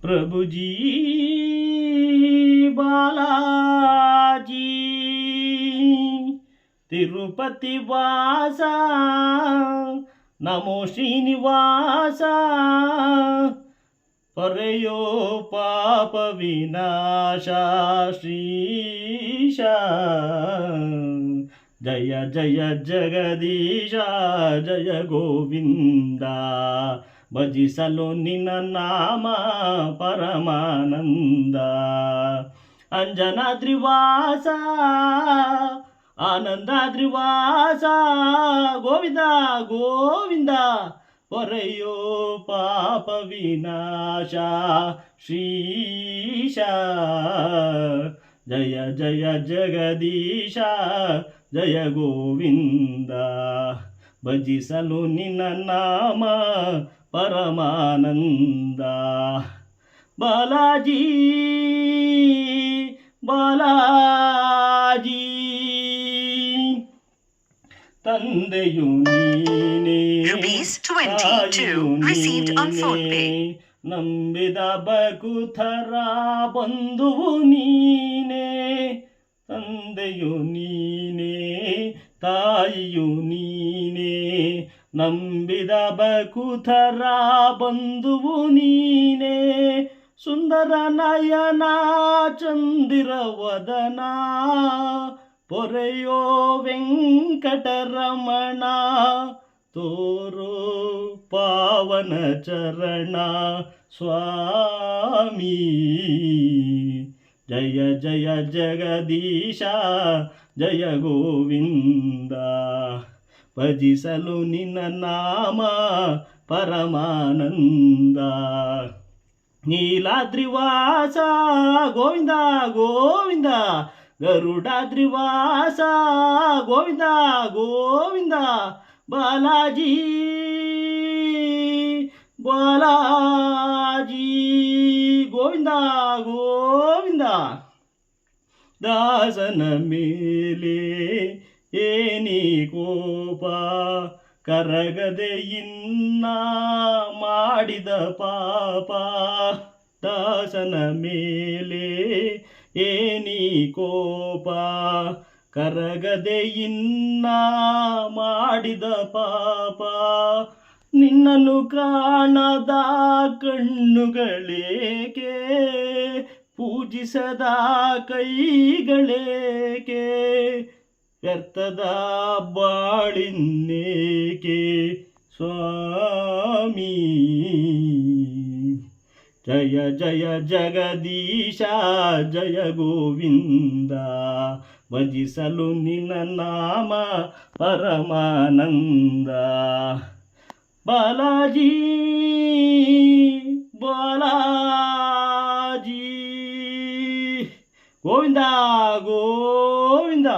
प्रभु जी बालाजी तिरुपति वासा नमो श्रीनिवास परेयो पाप विनाशा श्रीशा जय जय जगदीश जय गोविंद ಭಜಿಸಲು ನಿನ್ನ ನಾಮ ಪರಮಾನಂದ ಅಂಜನಾದ್ರಿವಾಸ ಆನಂದಾದ್ರಿವಾಸ ಗೋವಿಂದ ಗೋವಿಂದ ಹೊರೆಯೋ ಪಾಪ ವಿನಾಶ ಶ್ರೀಶ ಜಯ ಜಯ ಜಗದೀಶ ಜಯ ಗೋವಿಂದ ಭಜಿಸಲು ನಿನ್ನ ನಾಮ ಪರಮಾನಂದ ಬಾಲಾಜಿ ಬಾಲಾಜಿ ತಂದೆಯು ನೀನೇ ₹22 received on PhonePe. ನಂಬಿದ ಬಕುಥರ ಬಂಧುವು ನೀನೇ ತಂದೆಯು ನೀನೇ ತಾಯಿಯು ನೀನೇ ನಂಬಿದ ಬಕುಥರ ಬಂಧುವು ನೀನೇ ಸುಂದರ ನಯನ ಚಂದಿರ ವದನ ಪೊರೆಯೋ ವೆಂಕಟರಮಣ ತೋರೋ ಪಾವನ ಚರಣ ಸ್ವಾಮಿ ಜಯ ಜಯ ಜಗದೀಶ ಜಯ ಗೋವಿಂದ ಭಜಿಸಲು ನಿನ್ನ ನಾಮ ಪರಮಾನಂದ ನೀಲಾದ್ರಿವಾಸ ಗೋವಿಂದ ಗೋವಿಂದ ಗರುಡಾದ್ರಿವಾಸ ಗೋವಿಂದ ಗೋವಿಂದ ಬಾಲಾಜಿ ಬಾಲಾಜಿ ಗೋವಿಂದ ಗೋವಿಂದ ದಾಸನ ಮೇಲೆ ಏನಿ ಕೋಪ ಕರಗದೆ ಇನ್ನ ಮಾಡಿದ ಪಾಪ ದಾಸನ ಮೇಲೆ ಏನಿ ಕೋಪ ಕರಗದೆ ಇನ್ನ ಮಾಡಿದ ಪಾಪ ನಿನ್ನನ್ನು ಕಾಣದ ಕಣ್ಣುಗಳೇಕೆ ಪೂಜಿಸದ ಕೈಗಳೇಕೆ ವ್ಯರ್ಥದ ಬಾಳಿನ್ನೇಕೆ ಸ್ವಾಮಿ ಜಯ ಜಯ ಜಗದೀಶ ಜಯ ಗೋವಿಂದ ಭಜಿಸಲು ನಿನ್ನ ನಾಮ ಪರಮಾನಂದ ಬಾಲಾಜಿ ಬಾಲಾಜಿ ಗೋವಿಂದ ಗೋವಿಂದ